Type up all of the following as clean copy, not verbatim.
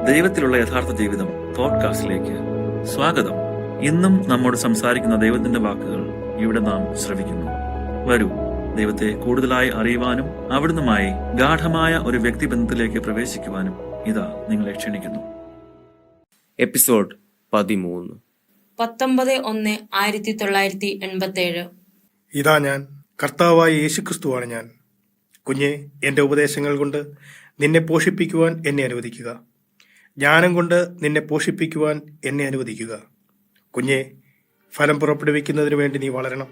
ദൈവത്തിലുള്ള യഥാർത്ഥ ജീവിതം പോഡ്കാസ്റ്റിലേക്ക് സ്വാഗതം. ഇന്നും നമ്മോട് സംസാരിക്കുന്ന ദൈവത്തിന്റെ വാക്കുകൾ ഇവിടെ നാം ശ്രവിക്കുന്നു. വരൂ, ദൈവത്തെ കൂടുതലായി അറിയുവാനും അവിടുന്നുമായി ഗാഠമായ ഒരു വ്യക്തിബന്ധത്തിലേക്ക് പ്രവേശിക്കുവാനും ഇതാ നിങ്ങളെ ക്ഷണിക്കുന്നു. എപ്പിസോഡ് 13 19/1/1987. ഇതാ ഞാൻ, കർത്താവായ യേശുക്രിസ്തുവാണ് ഞാൻ. കുഞ്ഞെ, എൻ്റെ ഉപദേശങ്ങൾ കൊണ്ട് നിന്നെ പോഷിപ്പിക്കുവാൻ എന്നെ അനുവദിക്കുക. ജ്ഞാനം കൊണ്ട് നിന്നെ പോഷിപ്പിക്കുവാൻ എന്നെ അനുവദിക്കുക. കുഞ്ഞെ, ഫലം പുറപ്പെടുവിക്കുന്നതിന് വേണ്ടി നീ വളരണം.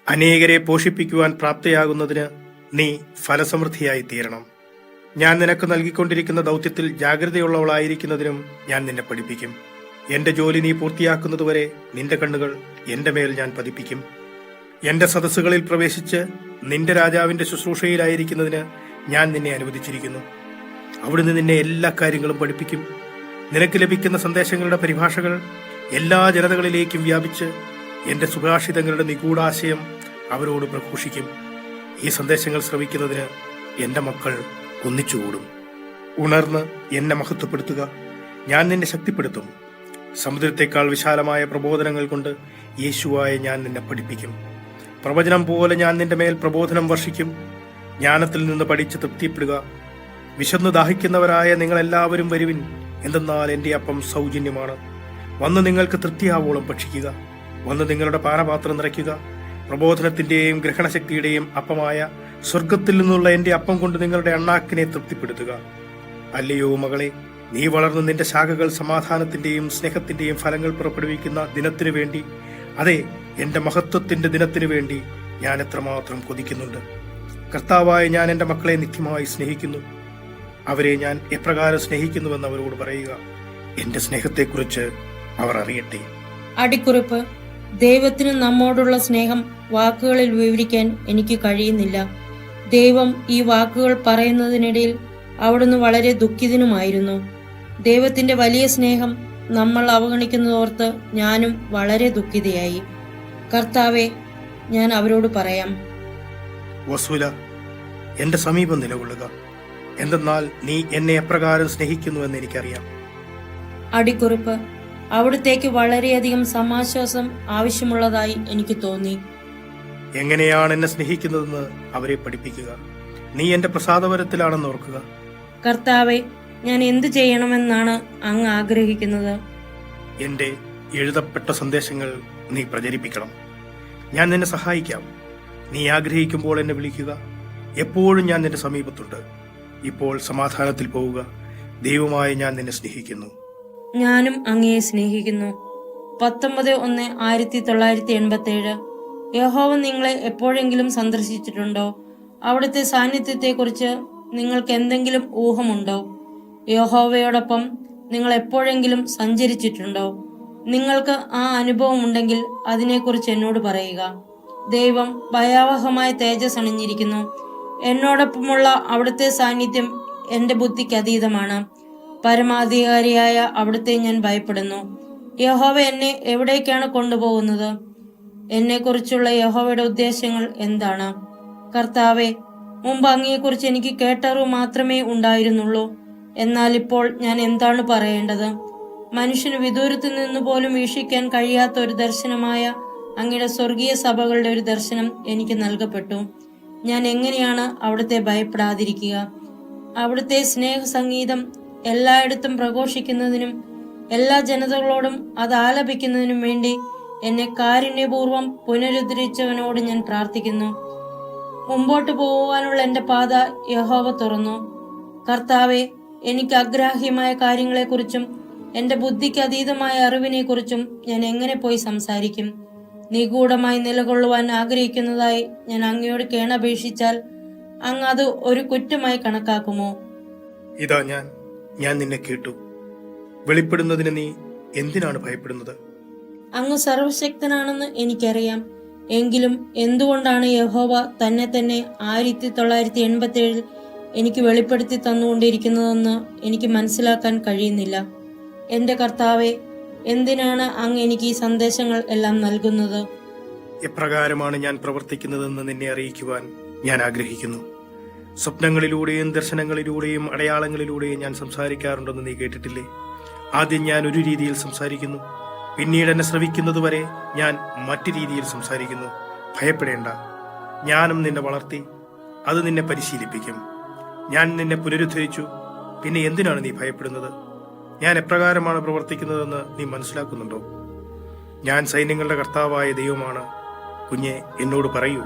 അനേകരെ പോഷിപ്പിക്കുവാൻ പ്രാപ്തയാകുന്നതിന് നീ ഫലസമൃദ്ധിയായി തീരണം. ഞാൻ നിനക്ക് നൽകിക്കൊണ്ടിരിക്കുന്ന ദൗത്യത്തിൽ ജാഗ്രതയുള്ളവളായിരിക്കുന്നതിനും ഞാൻ നിന്നെ പഠിപ്പിക്കും. എന്റെ ജോലി നീ പൂർത്തിയാക്കുന്നതുവരെ നിന്റെ കണ്ണുകൾ എന്റെ മേൽ ഞാൻ പതിപ്പിക്കും. എന്റെ സദസ്സുകളിൽ പ്രവേശിച്ച് നിന്റെ രാജാവിന്റെ ശുശ്രൂഷയിലായിരിക്കുന്നതിന് ഞാൻ നിന്നെ അനുവദിച്ചിരിക്കുന്നു. അവിടുന്ന് നിന്നെ എല്ലാ കാര്യങ്ങളും പഠിപ്പിക്കും. നിനക്ക് ലഭിക്കുന്ന സന്ദേശങ്ങളുടെ പരിഭാഷകൾ എല്ലാ ജനതകളിലേക്കും വ്യാപിച്ച് എന്റെ സുഭാഷിതങ്ങളുടെ നിഗൂഢാശയം അവരോട് പ്രഘോഷിക്കും. ഈ സന്ദേശങ്ങൾ ശ്രവിക്കുന്നതിന് എന്റെ മക്കൾ ഒന്നിച്ചുകൂടും. ഉണർന്ന് എന്നെ മഹത്വപ്പെടുത്തുക, ഞാൻ നിന്നെ ശക്തിപ്പെടുത്തും. സമുദ്രത്തെക്കാൾ വിശാലമായ പ്രബോധനങ്ങൾ കൊണ്ട് യേശുവായ ഞാൻ നിന്നെ പഠിപ്പിക്കും. പ്രവചനം പോലെ ഞാൻ നിന്റെ മേൽ പ്രബോധനം വർഷിക്കും. ജ്ഞാനത്തിൽ നിന്ന് പഠിച്ച് തൃപ്തിപ്പെടുക. വിശന്നു ദാഹിക്കുന്നവരായ നിങ്ങളെല്ലാവരും വരുവിൻ, എന്തെന്നാൽ എന്റെ അപ്പം സൗജന്യമാണ്. വന്ന് നിങ്ങൾക്ക് തൃപ്തിയാവോളം ഭക്ഷിക്കുക. വന്ന് നിങ്ങളുടെ പാനപാത്രം നിറയ്ക്കുക. പ്രബോധനത്തിന്റെയും ഗ്രഹണശക്തിയുടെയും അപ്പമായ സ്വർഗത്തിൽ നിന്നുള്ള എന്റെ അപ്പം കൊണ്ട് നിങ്ങളുടെ അണ്ണാക്കിനെ തൃപ്തിപ്പെടുത്തുക. അല്ലയോ മകളെ, നീ വളർന്ന് നിന്റെ ശാഖകൾ സമാധാനത്തിന്റെയും സ്നേഹത്തിന്റെയും ഫലങ്ങൾ പുറപ്പെടുവിക്കുന്ന ദിനത്തിനു വേണ്ടി, അതെ, എന്റെ മഹത്വത്തിന്റെ ദിനത്തിനു വേണ്ടി ഞാൻ എത്രമാത്രം കൊതിക്കുന്നുണ്ട്. കർത്താവായ ഞാൻ എന്റെ മക്കളെ നിത്യമായി സ്നേഹിക്കുന്നു. അവരെ ഞാൻ എപ്രകാരം സ്നേഹിക്കുന്നുവെന്ന് അവരോട് പറയുക. എന്റെ സ്നേഹത്തെക്കുറിച്ച് അവർ അറിയട്ടെ. അടിക്കുറിപ്പ്: ദൈവത്തിന് നമ്മോടുള്ള സ്നേഹം വാക്കുകളിൽ വിവരിക്കാൻ എനിക്ക് കഴിയുന്നില്ല. ദൈവം ഈ വാക്കുകൾ പറയുന്നതിനിടയിൽ അവിടുന്ന് വളരെ ദുഃഖിതനുമായിരുന്നു. ദൈവത്തിന്റെ വലിയ സ്നേഹം നമ്മൾ അവഗണിക്കുന്നതോർത്ത് ഞാനും വളരെ ദുഃഖിതയായി. കർത്താവെ, ഞാൻ അവരോട് പറയാം. വസൂല, എന്റെ സമീപം നിലകൊള്ളുക, എന്തെന്നാൽ നീ എന്നെ എപ്രകാരം സ്നേഹിക്കുന്നുവെന്ന് എനിക്കറിയാം. അടിക്കുറിപ്പ്: അവിടുത്തേക്ക് വളരെയധികം സമാശ്വാസം ആവശ്യമുള്ളതായി എനിക്ക് തോന്നി. എങ്ങനെയാണ് എന്നെ സ്നേഹിക്കുന്നതെന്ന് അവരെ പഠിപ്പിക്കുക. നീ എന്റെ പ്രസാദപരത്തിലാണെന്ന് ഓർക്കുക. കർത്താവെ, ഞാൻ എന്തു ചെയ്യണമെന്നാണ് അങ്ങ് ആഗ്രഹിക്കുന്നത്? എന്റെ എഴുതപ്പെട്ട സന്ദേശങ്ങൾ നീ പ്രചരിപ്പിക്കണം. ഞാൻ നിന്നെ സഹായിക്കാം. നീ ആഗ്രഹിക്കുമ്പോൾ എന്നെ വിളിക്കുക. എപ്പോഴും ഞാൻ നിന്റെ സമീപത്തുണ്ട്. ഇപ്പോൾ സമാധാനത്തിൽ പോവുക. ദൈവമായി ഞാൻ നിന്നെ സ്നേഹിക്കുന്നു. ഞാനും അങ്ങയെ സ്നേഹിക്കുന്നു. 19/1/1987. യഹോവ നിങ്ങളെ എപ്പോഴെങ്കിലും സന്ദർശിച്ചിട്ടുണ്ടോ? അവിടുത്തെ സാന്നിധ്യത്തെക്കുറിച്ച് നിങ്ങൾക്ക് എന്തെങ്കിലും ഊഹമുണ്ടോ? യഹോവയോടൊപ്പം നിങ്ങൾ എപ്പോഴെങ്കിലും സഞ്ചരിച്ചിട്ടുണ്ടോ? നിങ്ങൾക്ക് ആ അനുഭവം ഉണ്ടെങ്കിൽ അതിനെക്കുറിച്ച് എന്നോട് പറയുക. ദൈവം ഭയാവഹമായ തേജസ് അണിഞ്ഞിരിക്കുന്നു. എന്നോടൊപ്പമുള്ള അവിടുത്തെ സാന്നിധ്യം എന്റെ ബുദ്ധിക്ക് അതീതമാണ്. പരമാധികാരിയായ അവിടുത്തെ ഞാൻ ഭയപ്പെടുന്നു. യഹോവ എന്നെ എവിടേക്കാണ് കൊണ്ടുപോകുന്നത്? എന്നെക്കുറിച്ചുള്ള യഹോവയുടെ ഉദ്ദേശങ്ങൾ എന്താണ്? കർത്താവെ, മുമ്പ് അങ്ങയെക്കുറിച്ച് എനിക്ക് കേട്ടറിവ് മാത്രമേ ഉണ്ടായിരുന്നുള്ളൂ. എന്നാൽ ഇപ്പോൾ ഞാൻ എന്താണ് പറയേണ്ടത്? മനുഷ്യന് വിദൂരത്തിൽ നിന്ന് പോലും വീക്ഷിക്കാൻ കഴിയാത്ത ഒരു ദർശനമായ അങ്ങയുടെ സ്വർഗീയ സഭകളുടെ ഒരു ദർശനം എനിക്ക് നൽകപ്പെട്ടു. ഞാൻ എങ്ങനെയാണ് അവിടുത്തെ ഭയപ്പെടാതിരിക്കുക? അവിടുത്തെ സ്നേഹ സംഗീതം എല്ലായിടത്തും പ്രഘോഷിക്കുന്നതിനും എല്ലാ ജനതകളോടും അത് ആലപിക്കുന്നതിനും വേണ്ടി എന്നെ കാരുണ്യപൂർവ്വം പുനരുദ്ധരിച്ചവനോട് ഞാൻ പ്രാർത്ഥിക്കുന്നു. മുമ്പോട്ട് പോകുവാനുള്ള എന്റെ പാത യഹോവ തുറന്നു. കർത്താവെ, എനിക്ക് അഗ്രാഹ്യമായ കാര്യങ്ങളെക്കുറിച്ചും എന്റെ ബുദ്ധിക്ക് അതീതമായ അറിവിനെക്കുറിച്ചും ഞാൻ എങ്ങനെ പോയി സംസാരിക്കും? നിഗൂഢമായി നിലകൊള്ളുവാൻ ആഗ്രഹിക്കുന്നതായി ഞാൻ അങ്ങയോട് കേണപേക്ഷിച്ചാൽ അങ്ങ് അത് ഒരു കുറ്റമായി കണക്കാക്കുമോ? ഇതാ ഞാൻ നിന്നെ കേട്ടു. വെളിപ്പെടുന്നതിന് നീ എന്തിനാണ് ഭയപ്പെടുന്നത്? അങ്ങ് സർവശക്തനാണെന്ന് എനിക്കറിയാം. എങ്കിലും എന്തുകൊണ്ടാണ് യഹോവ തന്നെ 1987 എനിക്ക് വെളിപ്പെടുത്തി തന്നുകൊണ്ടിരിക്കുന്നതെന്ന് എനിക്ക് മനസ്സിലാക്കാൻ കഴിയുന്നില്ല. എന്റെ കർത്താവെ, എന്തിനാണ് അങ്ങ് എനിക്ക് ഈ സന്ദേശങ്ങൾ എല്ലാം നൽകുന്നത്? എപ്രകാരമാണ് ഞാൻ പ്രവർത്തിക്കുന്നതെന്ന് നിന്നെ അറിയിക്കുവാൻ ഞാൻ ആഗ്രഹിക്കുന്നു. സ്വപ്നങ്ങളിലൂടെയും ദർശനങ്ങളിലൂടെയും അടയാളങ്ങളിലൂടെയും ഞാൻ സംസാരിക്കാറുണ്ടെന്ന് നീ കേട്ടിട്ടില്ലേ? ആദ്യം ഞാൻ ഒരു രീതിയിൽ സംസാരിക്കുന്നു, പിന്നീട് എന്നെ ശ്രവിക്കുന്നതുവരെ ഞാൻ മറ്റു രീതിയിൽ സംസാരിക്കുന്നു. ഭയപ്പെടേണ്ട, ഞാനും നിന്നെ വളർത്തി, അത് നിന്നെ പരിശീലിപ്പിക്കും. ഞാൻ നിന്നെ പുനരുദ്ധരിച്ചു, പിന്നെ എന്തിനാണ് നീ ഭയപ്പെടുന്നത്? ഞാൻ എപ്രകാരമാണ് പ്രവർത്തിക്കുന്നതെന്ന് നീ മനസ്സിലാക്കുന്നുണ്ടോ? ഞാൻ സൈന്യങ്ങളുടെ കർത്താവായ ദൈവമാണ്. കുഞ്ഞെ, എന്നോട് പറയൂ,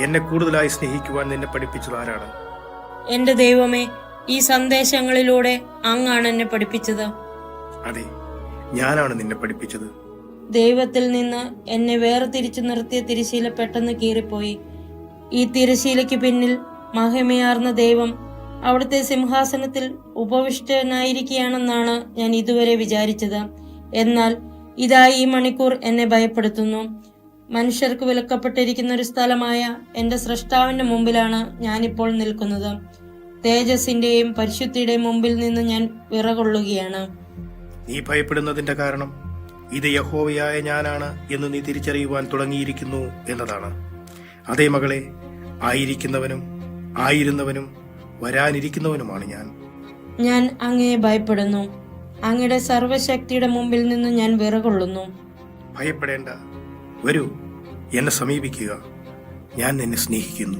എന്നെ കൂടുതലായി സ്നേഹിക്കുവാൻ നിന്നെ പഠിപ്പിച്ചത് ആരാണ്? എന്റെ ദൈവമേ, ഈ സന്ദേശങ്ങളിലൂടെ അങ്ങാണ് എന്നെ പഠിപ്പിച്ചത്. അതെ, ഞാനാണ് നിന്നെ പഠിപ്പിച്ചത്. ദൈവത്തിൽ നിന്ന് എന്നെ വേർതിരിച്ചു നിർത്തിയ തിരശീല പെട്ടെന്ന് കീറിപ്പോയി. ഈ തിരശീലയ്ക്ക് പിന്നിൽ മഹിമയാർന്ന ദൈവം അവിടുത്തെ സിംഹാസനത്തിൽ ഉപവിഷ്ടനായിരിക്കുകയാണെന്നാണ് ഞാൻ ഇതുവരെ വിചാരിച്ചത്. എന്നാൽ ഇതാ ഈ മണിക്കൂർ എന്നെ ഭയപ്പെടുത്തുന്നു. മനുഷ്യർക്ക് വിലക്കപ്പെട്ടിരിക്കുന്ന ഒരു സ്ഥലമായ എന്റെ സ്രഷ്ടാവിന്റെ മുമ്പിലാണ് ഞാനിപ്പോൾ നിൽക്കുന്നത്. തേജസ്സിന്റെയും പരിശുദ്ധിയുടെയും മുമ്പിൽ നിന്ന് ഞാൻ വിറകൊള്ളുകയാണ്. നീ ഭയപ്പെടുന്നതിന്റെ കാരണം ഇത് യഹോവയായ ഞാനാണ് എന്ന് നീ തിരിച്ചറിയുവാൻ തുടങ്ങിയിരിക്കുന്നു എന്നതാണ്. അതേ മകളെ, ആയിരിക്കുന്നവനും ആയിരുന്നവനും വരാനിരിക്കുന്നവനുമാണ് ഞാൻ. ഞാൻ അങ്ങയെ ഭയപ്പെടുന്നു. അങ്ങയുടെ സർവശക്തിയുടെ മുമ്പിൽ നിന്ന് ഞാൻ വിറകൊള്ളുന്നു. ഭയപ്പെടേണ്ട, വരൂ, എന്നെ സമീപിക്കുക. ഞാൻ നിന്നെ സ്നേഹിക്കുന്നു.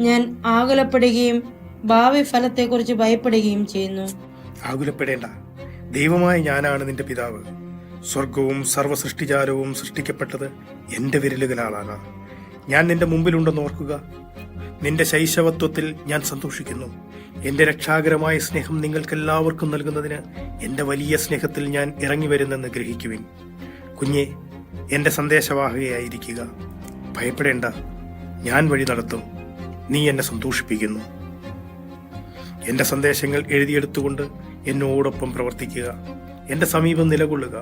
ഞാൻ ആകുലപ്പെടുകയും ഭാവി ഫലത്തെക്കുറിച്ച് ഭയപ്പെടുകയും ചെയ്യുന്നു. ആകുലപ്പെടേണ്ട, ദൈവമായ ഞാനാണ് നിന്റെ പിതാവ്. സ്വർഗവും സർവസൃഷ്ടിജാലവും സൃഷ്ടിക്കപ്പെട്ടത് എന്റെ വിരലുകളാലാണ്. ഞാൻ നിന്റെ മുമ്പിലുണ്ടെന്ന് ഓർക്കുക. നിന്റെ ശൈശവത്വത്തിൽ ഞാൻ സന്തോഷിക്കുന്നു. എന്റെ രക്ഷാകരമായ സ്നേഹം നിങ്ങൾക്കെല്ലാവർക്കും നൽകുന്നതിന് എന്റെ വലിയ സ്നേഹത്തിൽ ഞാൻ ഇറങ്ങി വരുന്നെന്ന് ഗ്രഹിക്കുവിൻ. കുഞ്ഞെ, എന്റെ സന്ദേശവാഹകയായിരിക്കുക. ഭയപ്പെടേണ്ട, ഞാൻ വഴി നടത്തും. നീ എന്നെ സന്തോഷിപ്പിക്കുന്നു. എന്റെ സന്ദേശങ്ങൾ എഴുതിയെടുത്തുകൊണ്ട് എന്നോടൊപ്പം പ്രവർത്തിക്കുക. എന്റെ സമീപം നിലകൊള്ളുക.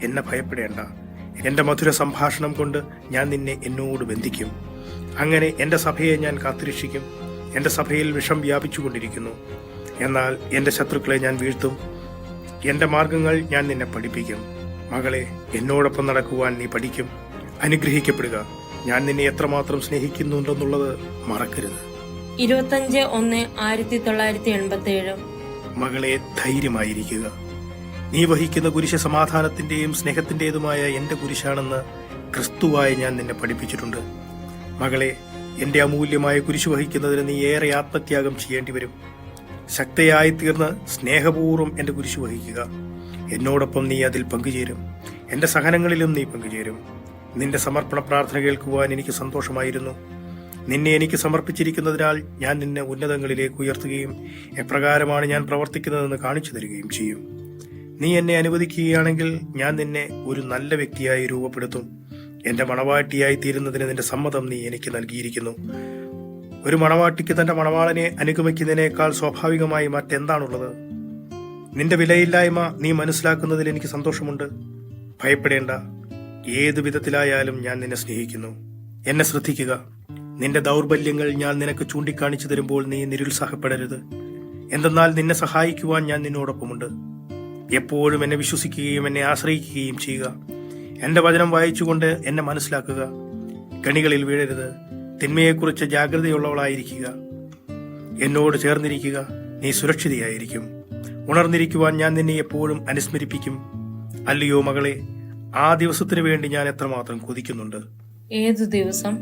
എന്നെ ഭയപ്പെടേണ്ട. എന്റെ മധുര സംഭാഷണം കൊണ്ട് ഞാൻ നിന്നെ എന്നോട് ബന്ധിക്കും. അങ്ങനെ എന്റെ സഭയെ ഞാൻ കാത്തുരക്ഷിക്കും. എന്റെ സഭയിൽ വിഷം വ്യാപിച്ചുകൊണ്ടിരിക്കുന്നു, എന്നാൽ എന്റെ ശത്രുക്കളെ ഞാൻ വീഴ്ത്തും. എന്റെ മാർഗങ്ങൾ ഞാൻ നിന്നെ പഠിപ്പിക്കും. മകളെ, എന്നോടൊപ്പം നടക്കുവാൻ നീ പഠിക്കും. അനുഗ്രഹിക്കപ്പെടുക. ഞാൻ നിന്നെ എത്രമാത്രം സ്നേഹിക്കുന്നുണ്ടെന്നുള്ളത് മറക്കരുത്. 25/1/1987. മകളെ, ധൈര്യമായിരിക്കുക. നീ വഹിക്കുന്ന കുരിശ് സമാധാനത്തിന്റെയും സ്നേഹത്തിന്റേതുമായ എന്റെ കുരിശാണെന്ന് ക്രിസ്തുവായി ഞാൻ നിന്നെ പഠിപ്പിച്ചിട്ടുണ്ട്. മകളെ, എന്റെ അമൂല്യമായ കുരിശ് വഹിക്കുന്നതിന് നീ ഏറെ ആത്മത്യാഗം ചെയ്യേണ്ടി വരും. ശക്തയായി തീർന്ന് സ്നേഹപൂർവ്വം എന്റെ കുരിശ് വഹിക്കുക. എന്നോടൊപ്പം നീ അതിൽ പങ്കുചേരും. എന്റെ സഹനങ്ങളിലും നീ പങ്കുചേരും. നിന്റെ സമർപ്പണ പ്രാർത്ഥന കേൾക്കുവാൻ എനിക്ക് സന്തോഷമായിരുന്നു. നിന്നെ എനിക്ക് സമർപ്പിച്ചിരിക്കുന്നതിനാൽ ഞാൻ നിന്നെ ഉന്നതങ്ങളിലേക്ക് ഉയർത്തുകയും എപ്രകാരമാണ് ഞാൻ പ്രവർത്തിക്കുന്നതെന്ന് കാണിച്ചു തരികയും ചെയ്യും. നീ എന്നെ അനുവദിക്കുകയാണെങ്കിൽ ഞാൻ നിന്നെ ഒരു നല്ല വ്യക്തിയായി രൂപപ്പെടുത്തും. എന്റെ മണവാട്ടിയായി തീരുന്നതിന് നിന്റെ സമ്മതം നീ എനിക്ക് നൽകിയിരിക്കുന്നു. ഒരു മണവാട്ടിക്ക് തന്റെ മണവാളനെ അനുഗമിക്കുന്നതിനേക്കാൾ സ്വാഭാവികമായി മറ്റെന്താണുള്ളത്? നിന്റെ വിലയില്ലായ്മ നീ മനസ്സിലാക്കുന്നതിൽ എനിക്ക് സന്തോഷമുണ്ട്. ഭയപ്പെടേണ്ട, ഏതു വിധത്തിലായാലും ഞാൻ നിന്നെ സ്നേഹിക്കുന്നു. എന്നെ ശ്രദ്ധിക്കുക. നിന്റെ ദൗർബല്യങ്ങൾ ഞാൻ നിനക്ക് ചൂണ്ടിക്കാണിച്ചു തരുമ്പോൾ നീ നിരുത്സാഹപ്പെടരുത്. എന്തെന്നാൽ നിന്നെ സഹായിക്കുവാൻ ഞാൻ നിന്നോടൊപ്പമുണ്ട്. എപ്പോഴും എന്നെ വിശ്വസിക്കുകയും എന്നെ ആശ്രയിക്കുകയും ചെയ്യുക. എന്റെ വചനം വായിച്ചുകൊണ്ട് എന്നെ മനസ്സിലാക്കുക. കണികളിൽ വീഴരുത്. തിന്മയെക്കുറിച്ച് ജാഗ്രതയുള്ളവളായിരിക്കുക. എന്നോട് ചേർന്നിരിക്കുക. നീ സുരക്ഷിതയായിരിക്കും. ഉണർന്നിരിക്കുവാൻ ഞാൻ നിന്നെ എപ്പോഴും അനുസ്മരിപ്പിക്കും. അല്ലയോ മകളെ, ആ ദിവസത്തിനു വേണ്ടി ഞാൻ എത്രമാത്രം കൊതിക്കുന്നുണ്ട്. ഏതു ദിവസം?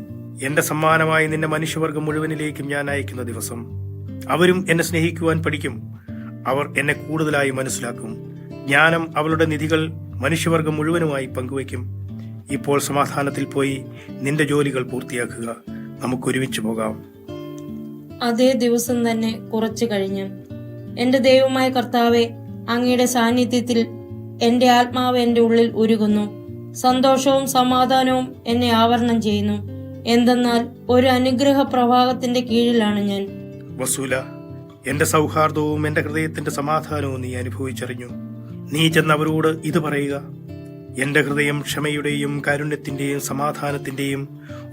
എന്റെ സമ്മാനമായി നിന്നെ മനുഷ്യവർഗം മുഴുവനിലേക്കും ഞാൻ അയക്കുന്ന ദിവസം. അവരും എന്നെ സ്നേഹിക്കുവാൻ പഠിക്കും. അവർ എന്നെ കൂടുതലായി മനസ്സിലാക്കും. ജ്ഞാനം അവളുടെ നിധികൾ മനുഷ്യവർഗം മുഴുവനുമായി പങ്കുവയ്ക്കും. ഇപ്പോൾ സമാധാനത്തിൽ പോയി നിന്റെ ജോലികൾ പൂർത്തിയാക്കുക. നമുക്കൊരുമിച്ച് പോകാം. അതേ ദിവസം തന്നെ കുറച്ചു കഴിഞ്ഞ്, എന്റെ ദൈവമായ കർത്താവെ, അങ്ങയുടെ സാന്നിധ്യത്തിൽ എന്റെ ആത്മാവ് എന്റെ ഉള്ളിൽ ഉരുകുന്നു. സന്തോഷവും സമാധാനവും എന്നെ ആവരണം ചെയ്യുന്നു. എന്തെന്നാൽ ഒരു അനുഗ്രഹ പ്രവാഹത്തിന്റെ കീഴിലാണ് ഞാൻ. വസൂല, എന്റെ സൗഹാർദ്ദവും എന്റെ ഹൃദയത്തിന്റെ സമാധാനവും നീ അനുഭവിച്ചറിഞ്ഞു. നീ ചെന്ന് അവരോട് ഇത് പറയുക: എന്റെ ഹൃദയം ക്ഷമയുടെയും കാരുണ്യത്തിന്റെയും സമാധാനത്തിന്റെയും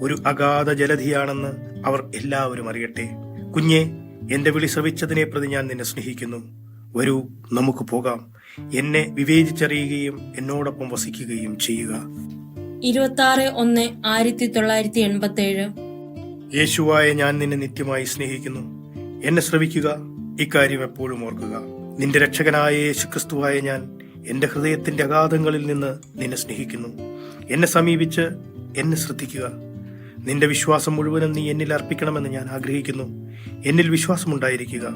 ഒരു അഗാധ ജലധിയാണെന്ന് അവർ എല്ലാവരും അറിയട്ടെ. കുഞ്ഞെ, എന്റെ വിളി ശ്രവിച്ചതിനെ പ്രതി ഞാൻ നിന്നെ സ്നേഹിക്കുന്നു. വരൂ, നമുക്ക് പോകാം. എന്നെ വിവേചിച്ചറിയുകയും എന്നോടൊപ്പം വസിക്കുകയും ചെയ്യുക. 26/1/1987. യേശുവായ ഞാൻ നിന്നെ നിത്യമായി സ്നേഹിക്കുന്നു. എന്നെ ശ്രവിക്കുക, ഇക്കാര്യം എപ്പോഴും ഓർക്കുക. നിന്റെ രക്ഷകനായ യേശുക്രിസ്തുവായ ഞാൻ എന്റെ ഹൃദയത്തിന്റെ അഗാധങ്ങളിൽ നിന്ന് നിന്നെ സ്നേഹിക്കുന്നു. എന്നെ സമീപിച്ച് എന്നെ ശ്രദ്ധിക്കുക. നിന്റെ വിശ്വാസം മുഴുവനും നീ എന്നിൽ അർപ്പിക്കണമെന്ന് ഞാൻ ആഗ്രഹിക്കുന്നു. എന്നിൽ വിശ്വാസമുണ്ടായിരിക്കുക.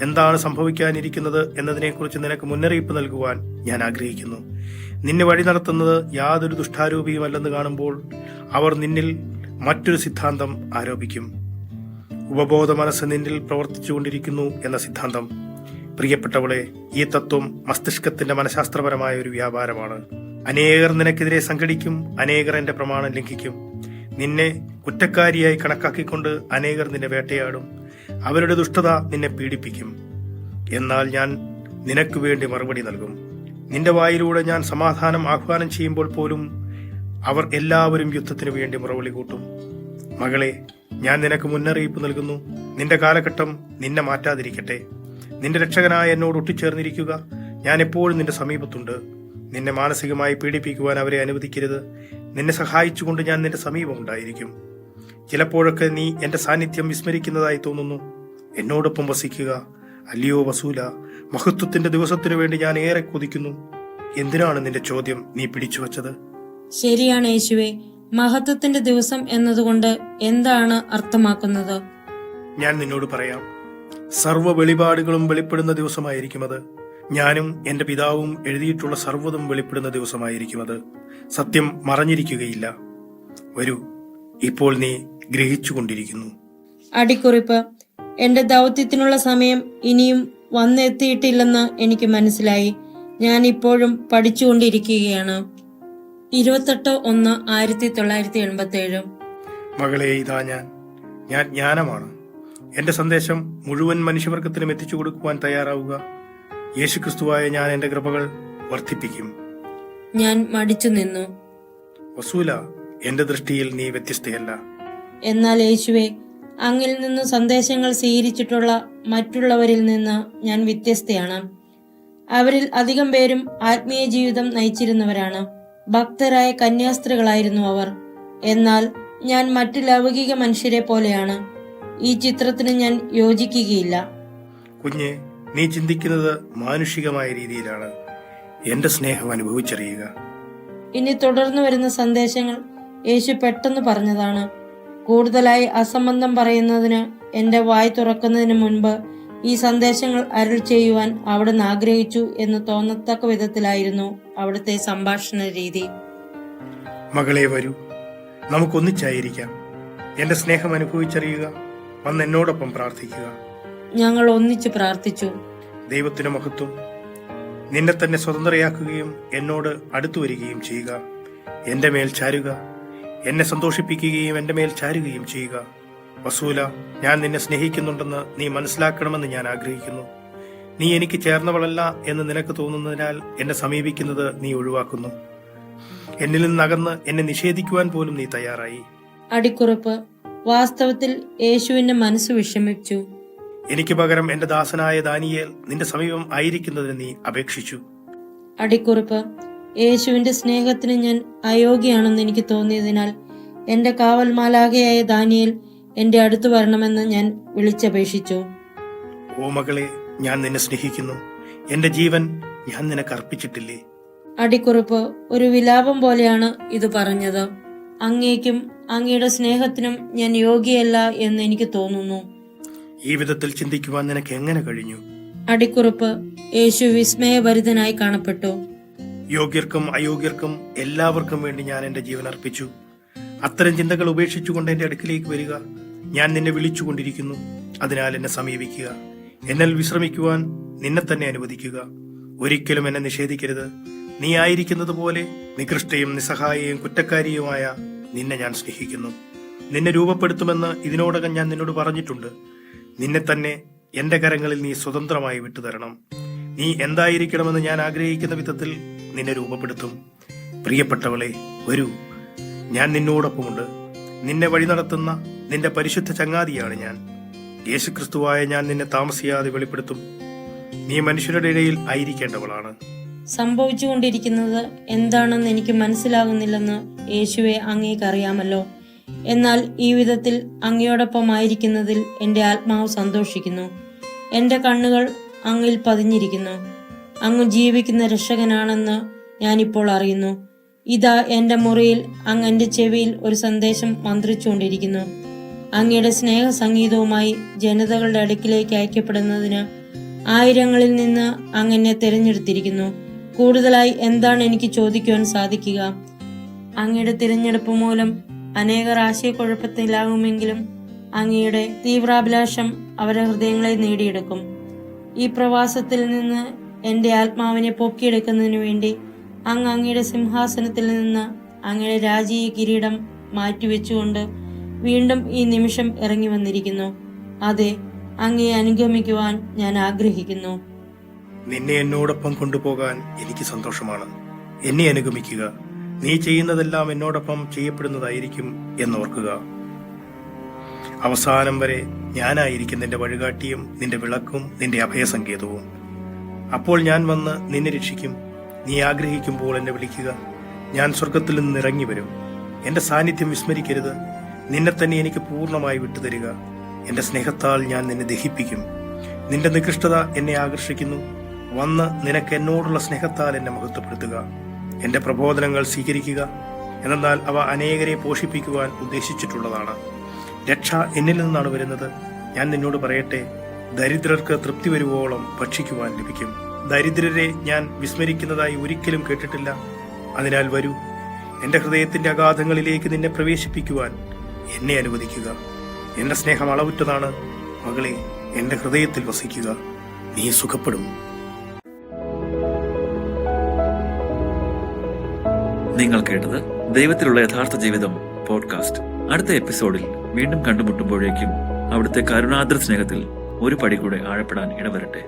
എന്താണ് സംഭവിക്കാനിരിക്കുന്നത് എന്നതിനെക്കുറിച്ച് നിനക്ക് മുന്നറിയിപ്പ് നൽകുവാൻ ഞാൻ ആഗ്രഹിക്കുന്നു. നിന്നെ വഴി നടത്തുന്നത് യാതൊരു ദുഷ്ടാരൂപിയുമല്ലെന്ന് കാണുമ്പോൾ അവർ നിന്നിൽ മറ്റൊരു സിദ്ധാന്തം ആരോപിക്കും. ഉപബോധ മനസ്സ് നിന്നിൽ പ്രവർത്തിച്ചുകൊണ്ടിരിക്കുന്നു എന്ന സിദ്ധാന്തം. പ്രിയപ്പെട്ടവളെ, ഈ തത്വം മസ്തിഷ്കത്തിന്റെ മനഃശാസ്ത്രപരമായ ഒരു വ്യാപാരമാണ്. അനേകർ നിനക്കെതിരെ സംഘടിക്കും, അനേകർ എന്റെ പ്രമാണം ലംഘിക്കും. നിന്നെ കുറ്റക്കാരിയായി കണക്കാക്കിക്കൊണ്ട് അനേകർ നിന്നെ വേട്ടയാടും. അവരുടെ ദുഷ്ടത നിന്നെ പീഡിപ്പിക്കും. എന്നാൽ ഞാൻ നിനക്ക് വേണ്ടി മറുപടി നൽകും. നിന്റെ വായിലൂടെ ഞാൻ സമാധാനം ആഹ്വാനം ചെയ്യുമ്പോൾ പോലും അവർ എല്ലാവരും യുദ്ധത്തിനു വേണ്ടി മുറവിളി കൂട്ടും. മകളെ, ഞാൻ നിനക്ക് മുന്നറിയിപ്പ് നൽകുന്നു. നിന്റെ കാലഘട്ടം നിന്നെ മാറ്റാതിരിക്കട്ടെ. നിന്റെ രക്ഷകനായ എന്നോട് ഒട്ടിച്ചേർന്നിരിക്കുക. ഞാൻ എപ്പോഴും നിന്റെ സമീപത്തുണ്ട്. നിന്നെ മാനസികമായി പീഡിപ്പിക്കുവാൻ അവരെ അനുവദിക്കരുത്. നിന്നെ സഹായിച്ചുകൊണ്ട് ഞാൻ നിന്റെ സമീപമുണ്ടായിരിക്കും. ചിലപ്പോഴൊക്കെ നീ എന്റെ സാന്നിധ്യം വിസ്മരിക്കുന്നതായി തോന്നുന്നു. എന്നോടൊപ്പം വസിക്കുക. അല്ലയോ വസൂല, മഹത്വത്തിന്റെ ദിവസത്തിനു വേണ്ടി ഞാൻ ഏറെ കൊതിക്കുന്നു. എന്തിനാണ് നിന്റെ ചോദ്യം നീ പിടിച്ചു വച്ചത്? ശരിയാണ് യേശുവേ. മഹത്വത്തിന്റെ ദിവസം എന്നതുകൊണ്ട് എന്താണ് അർത്ഥമാക്കുന്നത്? ഞാൻ നിന്നോട് പറയാം. സർവ്വ വെളിപാടുകളും വെളിപ്പെടുന്ന ദിവസമായിരിക്കും അത്. ഞാനും എന്റെ പിതാവും എഴുതിയിട്ടുള്ള സർവ്വതും വെളിപ്പെടുന്ന ദിവസമായിരിക്കും അത്. സത്യം മറഞ്ഞിരിക്കുകയില്ല. വരൂ, ഇപ്പോൾ നീ ഗ്രഹിച്ചുകൊണ്ടിരിക്കുന്നു. അടിക്കുറിപ്പ്: എന്റെ ദൗത്യത്തിനുള്ള സമയം ഇനിയും വന്നെത്തിയിട്ടില്ലെന്ന് എനിക്ക് മനസ്സിലായി. ഞാൻ ഇപ്പോഴും പഠിച്ചുകൊണ്ടിരിക്കുകയാണ്. 28/1/1987. മകളെ, ഇതാ ഞാൻ ജ്ഞാനമാണ്. എന്റെ സന്ദേശം മുഴുവൻ മനുഷ്യവർഗത്തിനും എത്തിച്ചു കൊടുക്കുവാൻ തയ്യാറാവുക. യേശുക്രിസ്തുവായ ഞാൻ എന്റെ കൃപകൾ വർദ്ധിപ്പിക്കും. ഞാൻ മടിച്ചു നിന്നു. വസൂല, എന്റെ ദൃഷ്ടിയിൽ നീ വ്യത്യസ്തയല്ല. എന്നാൽ യേശുവേ, അങ്ങിൽ നിന്ന് സന്ദേശങ്ങൾ സ്വീകരിച്ചിട്ടുള്ള മറ്റുള്ളവരിൽ നിന്ന് ഞാൻ വ്യത്യസ്തയാണ്. അവരിൽ അധികം പേരും ആത്മീയ ജീവിതം നയിച്ചിരുന്നവരാണ്. ഭക്തരായ കന്യാസ്ത്രീകളായിരുന്നു അവർ. എന്നാൽ ഞാൻ മറ്റു ലൗകിക മനുഷ്യരെ പോലെയാണ്. ഈ ചിത്രത്തിന് ഞാൻ യോജിക്കുകയില്ല. കുഞ്ഞെ, നീ ചിന്തിക്കുന്നത് മാനുഷികമായ രീതിയിലാണ്. എന്റെ സ്നേഹം അനുഭവിച്ചറിയുക. ഇനി തുടർന്നു വരുന്ന സന്ദേശങ്ങൾ യേശു പെട്ടെന്ന് പറഞ്ഞതാണ്. കൂടുതലായി അസംബന്ധം പറയുന്നതിന് എന്റെ വായ് തുറക്കുന്നതിന് മുൻപ് ഈ സന്ദേശങ്ങൾ അരുൾ ചെയ്യുവാൻ അവിടുന്ന് ആഗ്രഹിച്ചു എന്ന് തോന്നത്തക്ക വിധത്തിലായിരുന്നു അവിടുത്തെ സംഭാഷണ രീതി. മകളെ, വരൂ, നമുക്കൊന്നിച്ചായിരിക്കാം. എന്റെ സ്നേഹം അനുഭവിച്ചറിയുക. വന്ന് എന്നോടൊപ്പം പ്രാർത്ഥിക്കുക. ഞങ്ങൾ ഒന്നിച്ചു പ്രാർത്ഥിച്ചു. ദൈവത്തിന് മഹത്വം. നിന്നെ തന്നെ സ്വതന്ത്രയാക്കുകയും എന്നോട് അടുത്തു വരികയും ചെയ്യുക. എന്റെ മേൽ ചാരുക. എന്നെ സന്തോഷിപ്പിക്കുകയും എന്റെ മേൽ ചാരുകയും ചെയ്യുക. വസൂല, ഞാൻ നിന്നെ സ്നേഹിക്കുന്നുണ്ടെന്ന് നീ മനസ്സിലാക്കണമെന്ന് ഞാൻ ആഗ്രഹിക്കുന്നു. നീ എനിക്ക് ചേർന്നവളല്ല എന്ന് നിനക്ക് തോന്നുന്നതിനാൽ എന്നെ സമീപിക്കുന്നത് നീ ഒഴിവാക്കുന്നു. എന്നിൽ നിന്നകന്ന് എന്നെ നിഷേധിക്കുവാൻ പോലും നീ തയ്യാറായി. അടിക്കുറിപ്പ്: വാസ്തവത്തിൽ യേശുവിന്റെ മനസ്സ് വിഷമിച്ചു. എനിക്ക് പകരം എന്റെ ദാസനായ ദാനിയേൽ നിന്റെ സമീപം ആയിരിക്കുന്നതിന് നീ അപേക്ഷിച്ചു. അടിക്കുറിപ്പ്: യേശുവിന്റെ സ്നേഹത്തിന് ഞാൻ അയോഗ്യയാണെന്ന് എനിക്ക് തോന്നിയതിനാൽ എന്റെ കാവൽ മാലാഖയായ ദാനിയേൽ എന്റെ അടുത്ത് വരണമെന്ന് ഞാൻ വിളിച്ചപേക്ഷിച്ചു. ഓ മകളെ, ഞാൻ നിന്നെ സ്നേഹിക്കുന്നു. എന്റെ ജീവൻ ഞാൻ നിനക്ക് അർപ്പിച്ചിട്ടില്ലേ? അടിക്കുറിപ്പ്: ഒരു വിലാപം പോലെയാണ് ഇത് പറഞ്ഞത്. അങ്ങേക്കും അങ്ങയുടെ സ്നേഹത്തിനും ഞാൻ യോഗ്യയല്ല എന്ന് എനിക്ക് തോന്നുന്നു. ഈ വിധത്തിൽ ചിന്തിക്കുവാൻ നിനക്ക് എങ്ങനെ കഴിഞ്ഞു? അടിക്കുറിപ്പ്: യേശു വിസ്മയഭരിതനായി കാണപ്പെട്ടു. യോഗ്യർക്കും അയോഗ്യർക്കും എല്ലാവർക്കും വേണ്ടി ഞാൻ എന്റെ ജീവൻ അർപ്പിച്ചു. അത്തരം ചിന്തകൾ ഉപേക്ഷിച്ചുകൊണ്ട് എന്റെ അടുക്കിലേക്ക് വരിക. ഞാൻ നിന്നെ വിളിച്ചുകൊണ്ടിരിക്കുന്നു. അതിനാൽ എന്നെ സമീപിക്കുക. എന്നിൽ വിശ്രമിക്കുവാൻ നിന്നെ തന്നെ അനുവദിക്കുക. ഒരിക്കലും എന്നെ നിഷേധിക്കരുത്. നീ ആയിരിക്കുന്നത് പോലെ നികൃഷ്ടയും നിസ്സഹായയും കുറ്റക്കാരിയുമായ നിന്നെ ഞാൻ സ്നേഹിക്കുന്നു. നിന്നെ രൂപപ്പെടുത്തുമെന്ന് ഇതിനോടകം ഞാൻ നിന്നോട് പറഞ്ഞിട്ടുണ്ട്. നിന്നെ തന്നെ എന്റെ കരങ്ങളിൽ നീ സ്വതന്ത്രമായി വിട്ടുതരണം. നീ എന്തായിരിക്കണമെന്ന് ഞാൻ ആഗ്രഹിക്കുന്ന വിധത്തിൽ നിന്നെ രൂപപ്പെടുത്തും. പ്രിയപ്പെട്ടവളെ, വരൂ, ഞാൻ നിന്നോടൊപ്പമുണ്ട്. നിന്നെ വഴി നടത്തുന്ന നിന്റെ പരിശുദ്ധ ചങ്ങാതിയാണ് ഞാൻ. യേശുക്രിസ്തുവായ ഞാൻ നിന്നെ താമസിയാതെ വെളിപ്പെടുത്തും. നീ മനുഷ്യരുടെ ഇടയിൽ ആയിരിക്കേണ്ടവളാണ്. സംഭവിച്ചുകൊണ്ടിരിക്കുന്നത് എന്താണെന്ന് എനിക്ക് മനസ്സിലാകുന്നില്ലെന്ന് യേശുവെ അങ്ങേക്കറിയാമല്ലോ. എന്നാൽ ഈ വിധത്തിൽ അങ്ങയോടൊപ്പമായിരിക്കുന്നതിൽ എൻ്റെ ആത്മാവ് സന്തോഷിക്കുന്നു. എൻ്റെ കണ്ണുകൾ അങ്ങിൽ പതിഞ്ഞിരിക്കുന്നു. അങ്ങ് ജീവിക്കുന്ന രക്ഷകനാണെന്ന് ഞാനിപ്പോൾ അറിയുന്നു. ഇതാ എൻ്റെ മുറിയിൽ അങ്ങ് എൻ്റെ ചെവിയിൽ ഒരു സന്ദേശം മന്ത്രിച്ചുകൊണ്ടിരിക്കുന്നു. അങ്ങയുടെ സ്നേഹസംഗീതവുമായി ജനതകളുടെ അടുക്കിലേക്ക് അയക്കപ്പെടുന്നതിന് ആയിരങ്ങളിൽ നിന്ന് അങ്ങ് എന്നെ തിരഞ്ഞെടുത്തിരിക്കുന്നു. കൂടുതലായി എന്താണ് എനിക്ക് ചോദിക്കുവാൻ സാധിക്കുക? അങ്ങയുടെ തിരഞ്ഞെടുപ്പ് മൂലം അനേകർ ആശയക്കുഴപ്പത്തിലാകുമെങ്കിലും അങ്ങയുടെ തീവ്രാഭിലാഷം അവരുടെ ഹൃദയങ്ങളെ നേടിയെടുക്കും. ഈ പ്രവാസത്തിൽ നിന്ന് എൻ്റെ ആത്മാവിനെ പൊക്കിയെടുക്കുന്നതിനു വേണ്ടി അങ്ങ് അങ്ങയുടെ സിംഹാസനത്തിൽ നിന്ന് അങ്ങയുടെ രാജീയ കിരീടം മാറ്റിവെച്ചുകൊണ്ട് വീണ്ടും ഈ നിമിഷം ഇറങ്ങി വന്നിരിക്കുന്നു. അതെ, അങ്ങയെ അനുഗമിക്കുവാൻ ഞാൻ ആഗ്രഹിക്കുന്നു. നിന്നെ എന്നോടൊപ്പം കൊണ്ടുപോകാൻ എനിക്ക് സന്തോഷമാണ്. എന്നെ അനുഗമിക്കുക. നീ ചെയ്യുന്നതെല്ലാം എന്നോടൊപ്പം ചെയ്യപ്പെടുന്നതായിരിക്കും എന്നോർക്കുക. അവസാനം വരെ ഞാനായിരിക്കും നിന്റെ വഴികാട്ടിയും നിന്റെ വിളക്കും നിന്റെ അഭയസങ്കേതവും. അപ്പോൾ ഞാൻ വന്ന് നിന്നെ രക്ഷിക്കും. നീ ആഗ്രഹിക്കുമ്പോൾ എന്നെ വിളിക്കുക. ഞാൻ സ്വർഗത്തിൽ നിന്ന് ഇറങ്ങി വരും. എന്റെ സാന്നിധ്യം വിസ്മരിക്കരുത്. നിന്നെ തന്നെ എനിക്ക് പൂർണ്ണമായി വിട്ടുതരിക. എന്റെ സ്നേഹത്താൽ ഞാൻ നിന്നെ ദഹിപ്പിക്കും. നിന്റെ നികൃഷ്ടത എന്നെ ആകർഷിക്കുന്നു. വന്ന് നിനക്ക് എന്നോടുള്ള സ്നേഹത്താൽ എന്നെ മഹത്വപ്പെടുത്തുക. എന്റെ പ്രബോധനങ്ങൾ സ്വീകരിക്കുക. എന്നാൽ അവ അനേകരെ പോഷിപ്പിക്കുവാൻ ഉദ്ദേശിച്ചിട്ടുള്ളതാണ്. രക്ഷ എന്നിൽ നിന്നാണ് വരുന്നത്. ഞാൻ നിന്നോട് പറയട്ടെ, ദരിദ്രർക്ക് തൃപ്തി വരുവോളം ഭക്ഷിക്കുവാൻ ലഭിക്കും. ദരിദ്രരെ ഞാൻ വിസ്മരിക്കുന്നതായി ഒരിക്കലും കേട്ടിട്ടില്ല. അതിനാൽ വരൂ, എന്റെ ഹൃദയത്തിന്റെ അഗാധങ്ങളിലേക്ക് നിന്നെ പ്രവേശിപ്പിക്കുവാൻ എന്നെ അനുവദിക്കുക. എന്റെ സ്നേഹം അളവുറ്റതാണ്. മകളെ, എന്റെ ഹൃദയത്തിൽ വസിക്കുക. നീ സുഖപ്പെടും. നിങ്ങൾ കേട്ടത് ദൈവത്തിലുള്ള യഥാർത്ഥ ജീവിതം പോഡ്കാസ്റ്റ്. അടുത്ത എപ്പിസോഡിൽ വീണ്ടും കണ്ടുമുട്ടുമ്പോഴേക്കും അവിടുത്തെ കരുണാദ്ര സ്നേഹത്തിൽ ഒരു പടി കൂടെ ആഴപ്പെടാൻ ഇടവരട്ടെ.